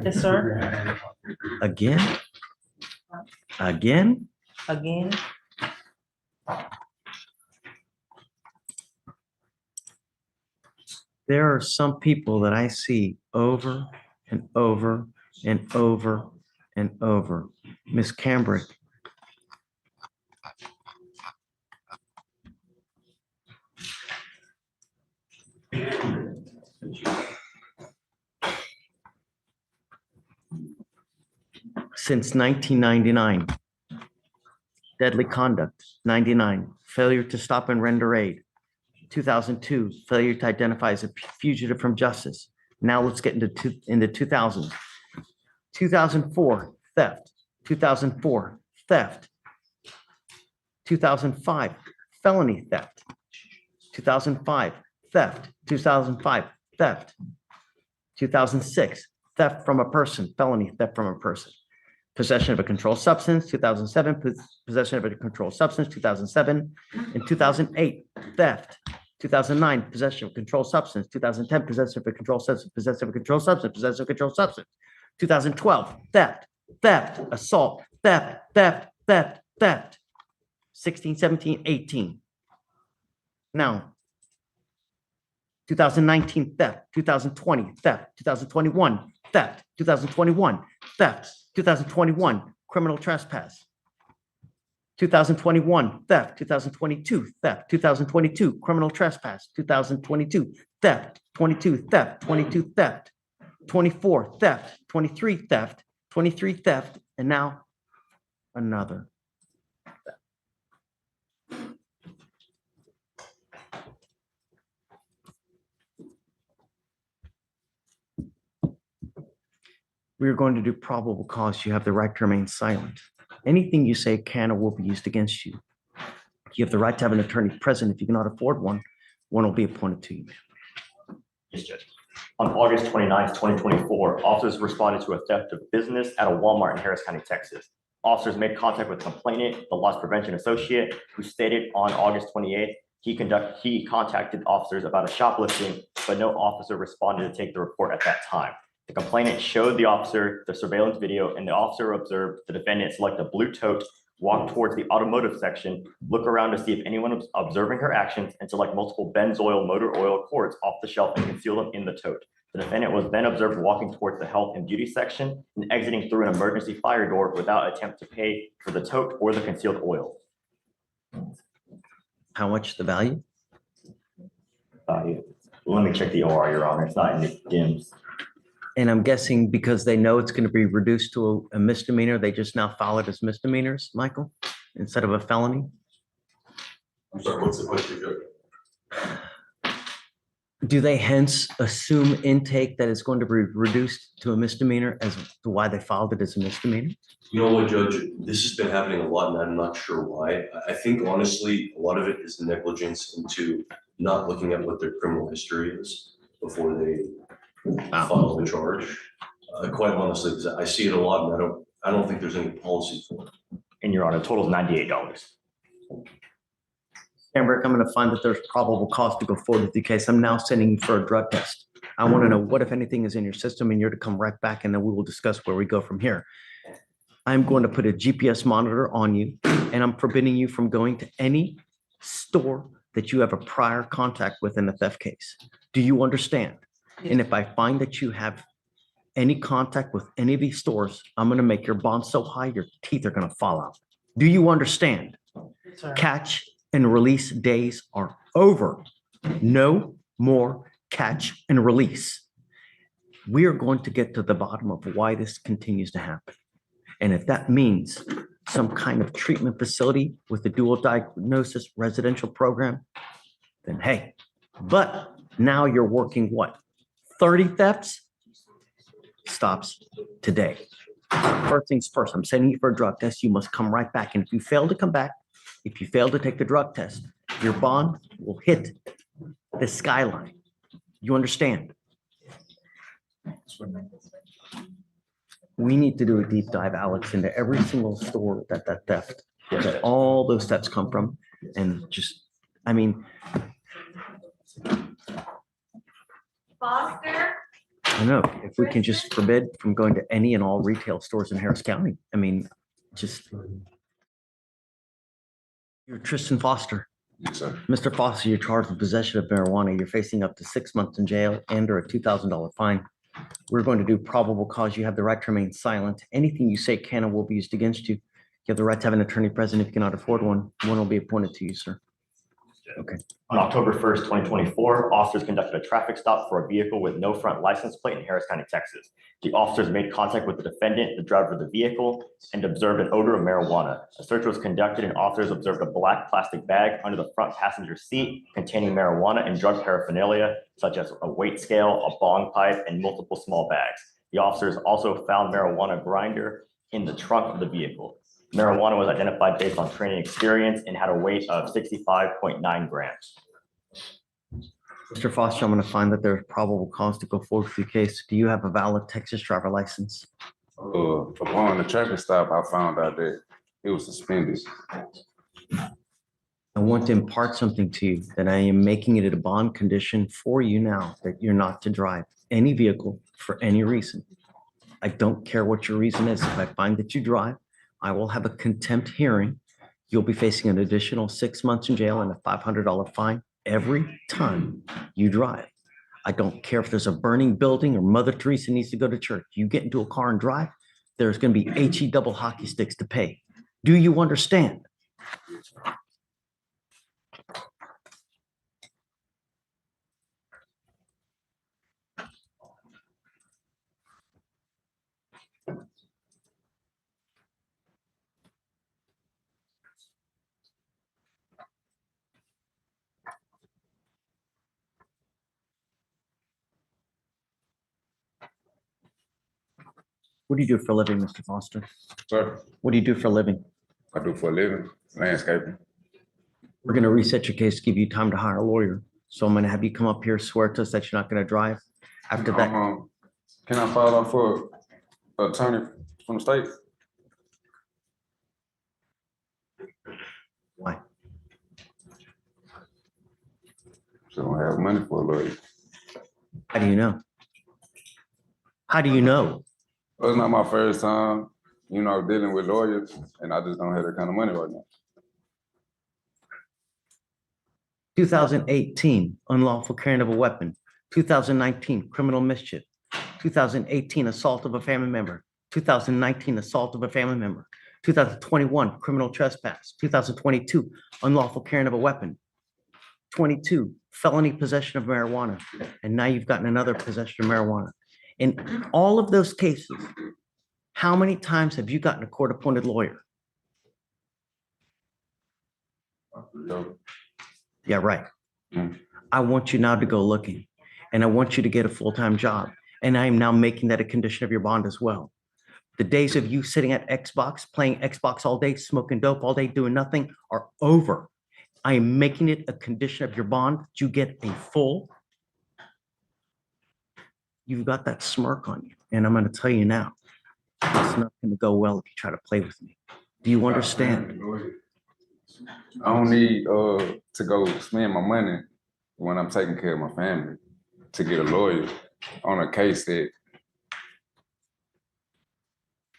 Yes, sir. Again? Again? Again. There are some people that I see over and over and over and over. Miss Cambrick. Since 1999. Deadly conduct, 99. Failure to stop and render aid. 2002, failure to identify as a fugitive from justice. Now let's get into 2000. 2004, theft. 2004, theft. 2005, felony theft. 2005, theft. 2005, theft. 2006, theft from a person, felony theft from a person. Possession of a controlled substance, 2007, possession of a controlled substance, 2007, and 2008, theft. 2009, possession of a controlled substance, 2010, possession of a controlled substance, possession of a controlled substance, possession of a controlled substance, 2012, theft, assault, theft, 16, 17, 18. Now, 2019, theft, 2020, theft, 2021, theft, 2021, theft, 2021, criminal trespass. 2021, theft. 2022, theft. 2022, criminal trespass. 2022, theft. 22, theft. 22, theft. 24, theft. 23, theft. 23, theft. And now another theft. We are going to do probable cause. You have the right to remain silent. Anything you say can or will be used against you. You have the right to have an attorney present. If you cannot afford one, one will be appointed to you. Yes, Judge. On August 29th, 2024, officers responded to a theft of business at a Walmart in Harris County, Texas. Officers made contact with complainant, the loss prevention associate, who stated on August 28th, he contacted officers about a shoplifting, but no officer responded to take the report at that time. The complainant showed the officer the surveillance video, and the officer observed the defendant select a blue tote, walk towards the automotive section, look around to see if anyone was observing her actions, and select multiple Benzol motor oil cords off the shelf and conceal them in the tote. The defendant was then observed walking towards the health and beauty section and exiting through an emergency fire door without attempt to pay for the tote or the concealed oil. How much the value? Let me check the OR, Your Honor. It's not in the DIMS. And I'm guessing because they know it's going to be reduced to a misdemeanor, they just now file it as misdemeanors, Michael, instead of a felony? I'm sorry, what's the question, Judge? Do they hence assume intake that it's going to be reduced to a misdemeanor as to why they filed it as a misdemeanor? You know what, Judge, this has been happening a lot and I'm not sure why. I think honestly, a lot of it is negligence into not looking at what their criminal history is before they file the charge. Quite honestly, because I see it a lot and I don't think there's any policy for it. And Your Honor, total is $98. Amber, I'm going to find that there's probable cause to go forward with the case. I'm now sending you for a drug test. I want to know what, if anything, is in your system, and you're to come right back, and then we will discuss where we go from here. I'm going to put a GPS monitor on you, and I'm forbidding you from going to any store that you have a prior contact with in a theft case. Do you understand? And if I find that you have any contact with any of these stores, I'm going to make your bond so high, your teeth are going to fall out. Do you understand? Sir. Catch and release days are over. No more catch and release. We are going to get to the bottom of why this continues to happen. And if that means some kind of treatment facility with a dual diagnosis residential program, then hey, but now you're working what? 30 thefts? Stops today. First things first, I'm sending you for a drug test. You must come right back. And if you fail to come back, if you fail to take the drug test, your bond will hit the skyline. You understand? We need to do a deep dive, Alex, into every single store that theft, that all those thefts come from. And just, I mean. Foster, I know, if we can just forbid from going to any and all retail stores in Harris County, I mean, just. You're Tristan Foster. Yes, sir. Mr. Foster, you're charged with possession of marijuana. You're facing up to 6 months in jail and or a $2,000 fine. We're going to do probable cause. You have the right to remain silent. Anything you say can and will be used against you. You have the right to have an attorney present. If you cannot afford one will be appointed to you, sir. Okay. On October 1st, 2024, officers conducted a traffic stop for a vehicle with no front license plate in Harris County, Texas. The officers made contact with the defendant, the driver of the vehicle, and observed an odor of marijuana. A search was conducted and officers observed a black plastic bag under the front passenger seat containing marijuana and drug paraphernalia, such as a weight scale, a bong pipe, and multiple small bags. The officers also found marijuana grinder in the trunk of the vehicle. Marijuana was identified based on training experience and had a weight of 65.9 grams. Mr. Foster, I'm going to find that there's probable cause to go forward with the case. Do you have a valid Texas driver license? Upon the traffic stop, I found out that it was suspended. I want to impart something to you that I am making it a bond condition for you now that you're not to drive any vehicle for any reason. I don't care what your reason is. If I find that you drive, I will have a contempt hearing. You'll be facing an additional 6 months in jail and a $500 fine every time you drive. I don't care if there's a burning building or Mother Teresa needs to go to church. You get into a car and drive, there's going to be HE double hockey sticks to pay. Do you understand? What do you do for a living, Mr. Foster? Sir, What do you do for a living? I do for a living, landscaping. We're going to reset your case, give you time to hire a lawyer. So I'm going to have you come up here, swear to us that you're not going to drive. After that, Can I file out for an attorney from the state? why? So I don't have money for a lawyer. How do you know? How do you know? Well, it's not my first time, dealing with lawyers, and I just don't have that kind of money right now. 2018, unlawful carrying of a weapon. 2019, criminal mischief. 2018, assault of a family member. 2019, assault of a family member. 2021, criminal trespass. 2022, unlawful carrying of a weapon. 22, felony possession of marijuana. And now you've gotten another possession of marijuana. In all of those cases, how many times have you gotten a court-appointed lawyer? So, Yeah, right. Mm. I want you now to go looking, and I want you to get a full-time job. And I am now making that a condition of your bond as well. The days of you sitting at Xbox, playing Xbox all day, smoking dope all day, doing nothing are over. I am making it a condition of your bond that you get a full. You've got that smirk on you, and I'm going to tell you now, it's not going to go well if you try to play with me. Do you understand? I don't need to go spend my money when I'm taking care of my family to get a lawyer on a case that,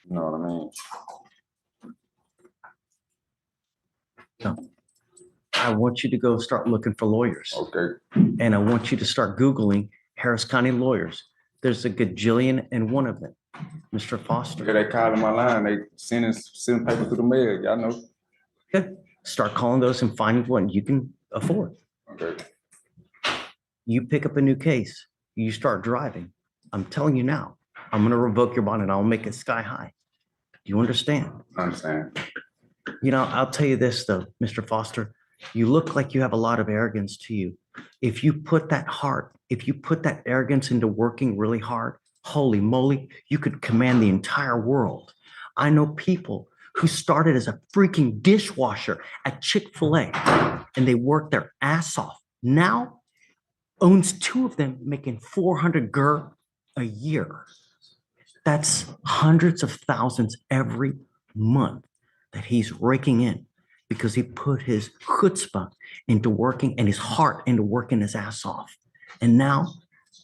you know what I mean? I want you to go start looking for lawyers. Okay. And I want you to start Googling Harris County lawyers. There's a gajillion and one of them, Mr. Yeah, Foster. they calling my line. They sending paper through the mail. Y'all know. Good. Start calling those and finding one you can afford. Okay. You pick up a new case, you start driving. I'm telling you now, I'm going to revoke your bond and I'll make it sky high. Do you understand? I understand. I'll tell you this though, Mr. Foster, you look like you have a lot of arrogance to you. If you put that arrogance into working really hard, holy moly, you could command the entire world. I know people who started as a freaking dishwasher at Chick-fil-A and they worked their ass off. Now owns two of them making 400 GER a year. That's hundreds of thousands every month that he's raking in because he put his chutzpah into working and his heart into working his ass off. And now,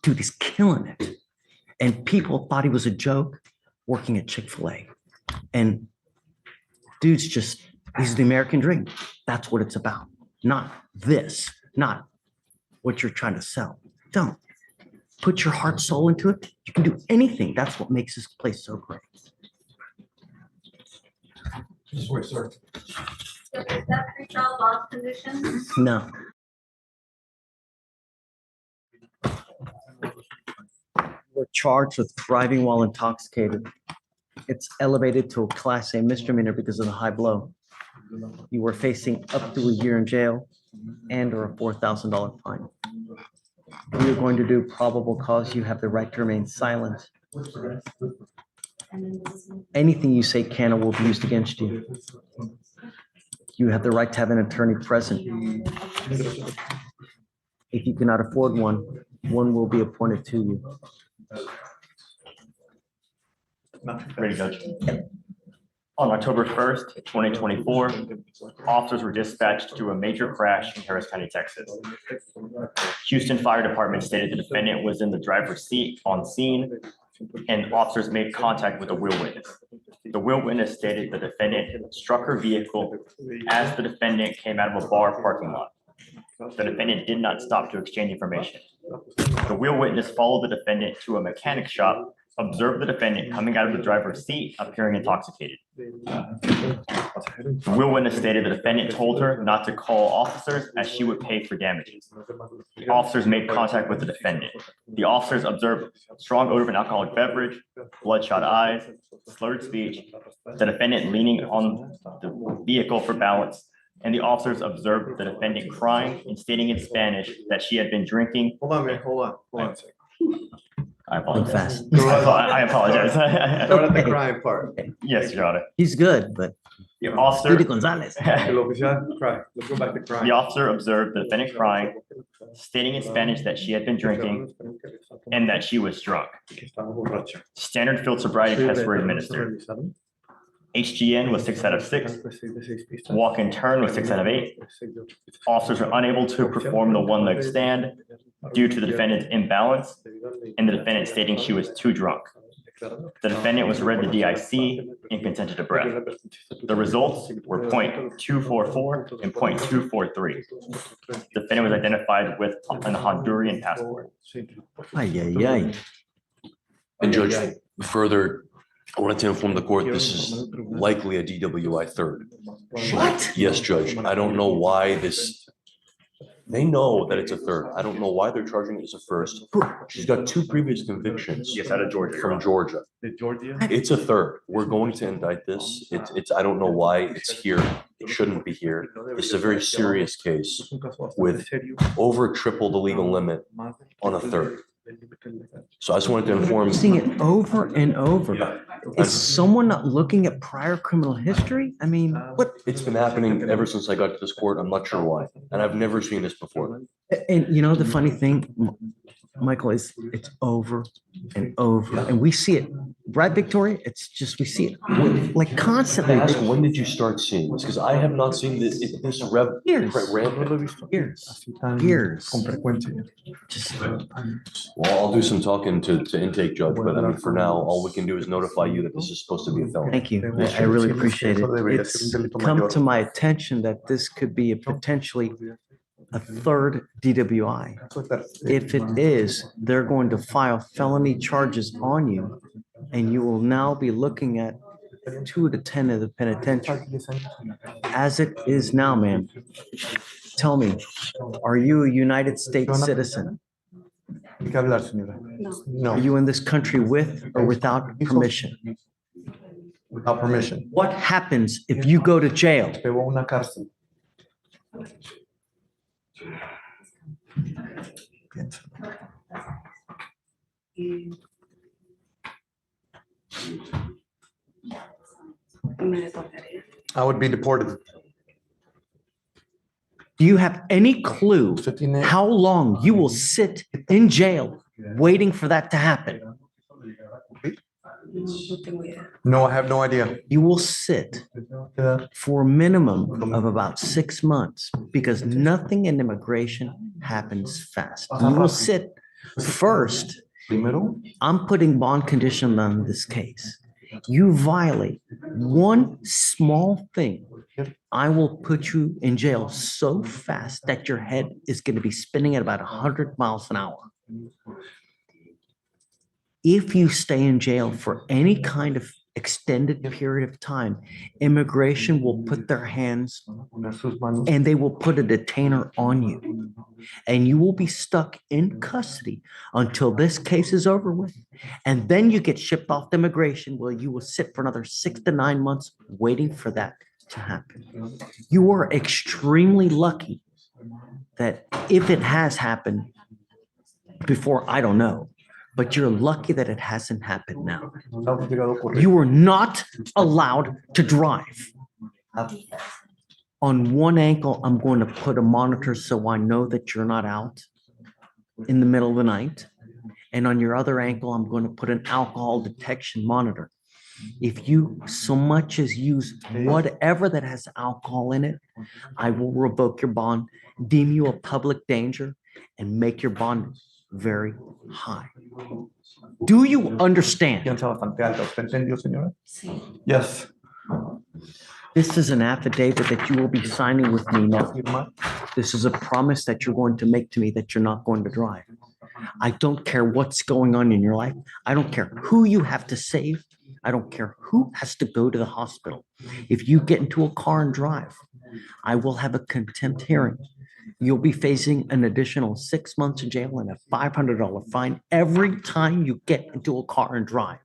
dude, he's killing it. And people thought he was a joke working at Chick-fil-A. And dude's just, he's the American dream. That's what it's about. Not this, not what you're trying to sell. Don't. Put your heart, soul into it. You can do anything. That's what makes this place so great. So is that pre-trial bond conditions? No. We're charged with driving while intoxicated. It's elevated to a Class A misdemeanor because of the high blow. You were facing up to a year in jail and or a $4,000 fine. We are going to do probable cause. You have the right to remain silent. Anything you say can or will be used against you. You have the right to have an attorney present. If you cannot afford one, one will be appointed to you. Ready, Judge. On October 1st, 2024, officers were dispatched to a major crash in Harris County, Texas. Houston Fire Department stated the defendant was in the driver's seat on scene, and officers made contact with a wheel witness. The wheel witness stated the defendant struck her vehicle as the defendant came out of a bar parking lot. The defendant did not stop to exchange information. The wheel witness followed the defendant to a mechanic shop, observed the defendant coming out of the driver's seat, appearing intoxicated. The wheel witness stated the defendant told her not to call officers as she would pay for damages. The officers made contact with the defendant. The officers observed strong odor of an alcoholic beverage, bloodshot eyes, slurred speech, the defendant leaning on the vehicle for balance, and the officers observed the defendant crying and stating in Spanish that she had been drinking. Hold on, man, hold on. I Going apologize. fast. I apologize. Start at the crime part. Yes, Your Honor. He's good, but The Speedy officer, Gonzalez. El oficial, cry. Let's go back to crime. the officer observed the defendant crying, stating in Spanish that she had been drinking and that she was drunk. Standard field sobriety tests were administered. HGN was 6 out of 6. Walk and turn was 6 out of 8. Officers were unable to perform the one-leg stand due to the defendant's imbalance and the defendant stating she was too drunk. The defendant was read the DIC and consented to breath. The results were .244 and .243. The defendant was identified with an Honduran passport. Ay, ay, ay. And Judge, further, I wanted to inform the court, this is likely a DWI third. What? Yes, Judge. I don't know why this, they know that it's a third. I don't know why they're charging it as a first. She's got 2 previous convictions Yes, out of Georgia. from Georgia. It's a third. We're going to indict this. I don't know why it's here. It shouldn't be here. This is a very serious case with over triple the legal limit on a third. So I just wanted to inform. I'm seeing it over and over. Is someone not looking at prior criminal history? I mean, what? It's been happening ever since I got to this court. I'm not sure why. And I've never seen this before. And you know, the funny thing, Michael, is it's over and over. And we see it, right, Victoria? It's just, we see it like constantly. I ask, when did you start seeing this? Because I have not seen this Years. rampant. Years. Just, Well, I'll do some talking to intake judge, but I mean, for now, all we can do is notify you that this is supposed to be a felony. thank you. I really appreciate it. It's come to my attention that this could be a potentially a third DWI. If it is, they're going to file felony charges on you, and you will now be looking at 2 to 10 of the penitentiary. As it is now, ma'am, tell me, are you a United States citizen? Are you in this country with or without permission? Without permission. What happens if you go to jail? Pegó una cárcel. I would be deported. Do you have any clue 15 days. how long you will sit in jail waiting for that to happen? No, I have no idea. You will sit for a minimum of about 6 months because nothing in immigration happens fast. You will sit first Primero, I'm putting bond condition on this case. You violate one small thing, I will put you in jail so fast that your head is going to be spinning at about 100 miles an hour. If you stay in jail for any kind of extended period of time, immigration will put their hands poner sus manos. and they will put a detainer on you. And you will be stuck in custody until this case is over with. And then you get shipped off to immigration where you will sit for another 6 to 9 months waiting for that to happen. You are extremely lucky that if it has happened before, I don't know, but you're lucky that it hasn't happened now. No ha llegado a ocurrir. You are not allowed to drive. On one ankle, I'm going to put a monitor so I know that you're not out in the middle of the night. And on your other ankle, I'm going to put an alcohol detection monitor. If you so much as use whatever that has alcohol in it, I will revoke your bond, deem you a public danger, and make your bond very high. Do you understand? Fianza bastante alta. ¿Usted entendió, señora? Yes. This is an affidavit that you will be signing with me now. Firmar. This is a promise that you're going to make to me that you're not going to drive. I don't care what's going on in your life. I don't care who you have to save. I don't care who has to go to the hospital. If you get into a car and drive, I will have a contempt hearing. You'll be facing an additional 6 months in jail and a $500 fine every time you get into a car and drive.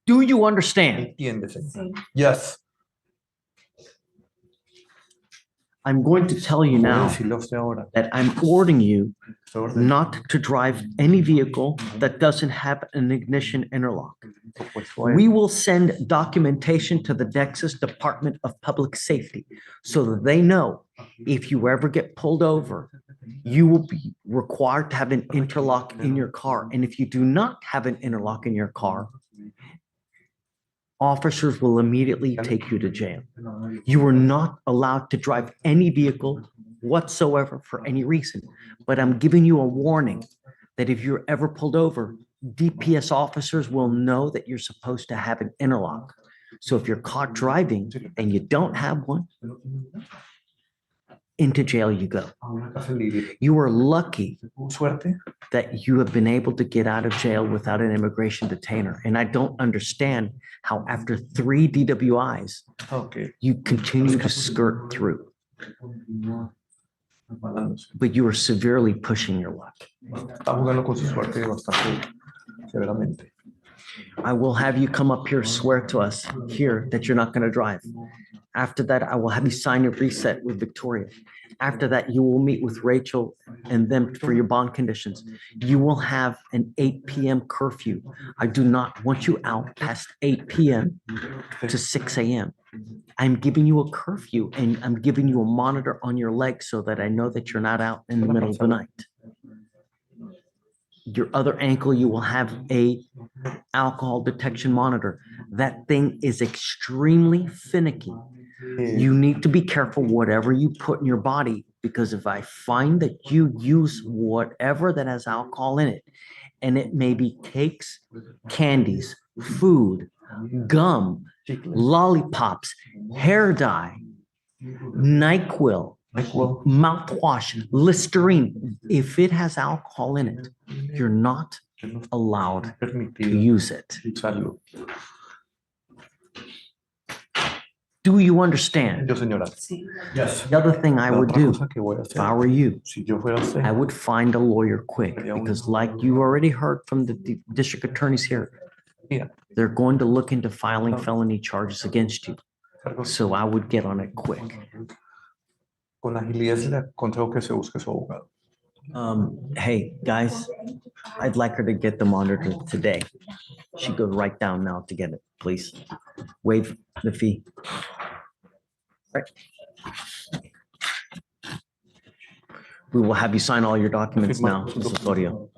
Do you understand? Entiende, señora. Yes. I'm going to tell you now Decirle a usted ahora. that I'm ordering you Su orden. not to drive any vehicle that doesn't have an ignition interlock. Opuesto a We él. will send documentation to the Texas Department of Public Safety so that they know if you ever get pulled over, you will be required to have an interlock in your car. And if you do not have an interlock in your car, officers will immediately take you to jail. You are not allowed to drive any vehicle whatsoever for any reason. But I'm giving you a warning that if you're ever pulled over, DPS officers will know that you're supposed to have an interlock. So if you're caught driving and you don't have one, into jail you go. A una cárcel libre. You are lucky Suerte. that you have been able to get out of jail without an immigration detainer. And I don't understand how after 3 DWIs, Okay. you continue to skirt through, but you are severely pushing your luck. Está jugando con su suerte bastante severamente. I will have you come up here, swear to us here that you're not going to drive. After that, I will have you sign your reset with Victoria. After that, you will meet with Rachel and them for your bond conditions. You will have an 8 p.m. curfew. I do not want you out past 8 p.m. to 6 a.m. I'm giving you a curfew and I'm giving you a monitor on your leg so that I know that you're not out in the middle of the night. Your other ankle, you will have a alcohol detection monitor. That thing is extremely finicky. You need to be careful whatever you put in your body, because if I find that you use whatever that has alcohol in it, and it maybe cakes, candies, food, gum, lollipops, hair dye, NyQuil, NyQuil. mouthwash, Listerine, if it has alcohol in it, you're not allowed to Permitido use it. usarlo. Do you understand? Yo, señora. Yes. The other thing I La would otra do, cosa que voy a if hacer, I were you, si yo fuera usted, I would find a lawyer quick, because like you already heard from the district attorneys here, Yeah. they're going to look into filing felony charges against you. cargos So I would get on it quick. con agilidad, le aconsejo que se busque su abogado. Hey, guys, I'd like her to get the monitor today. She go right down now to get it, please. Waive the fee. Right. We will have you sign all your documents now, Mrs. Florio.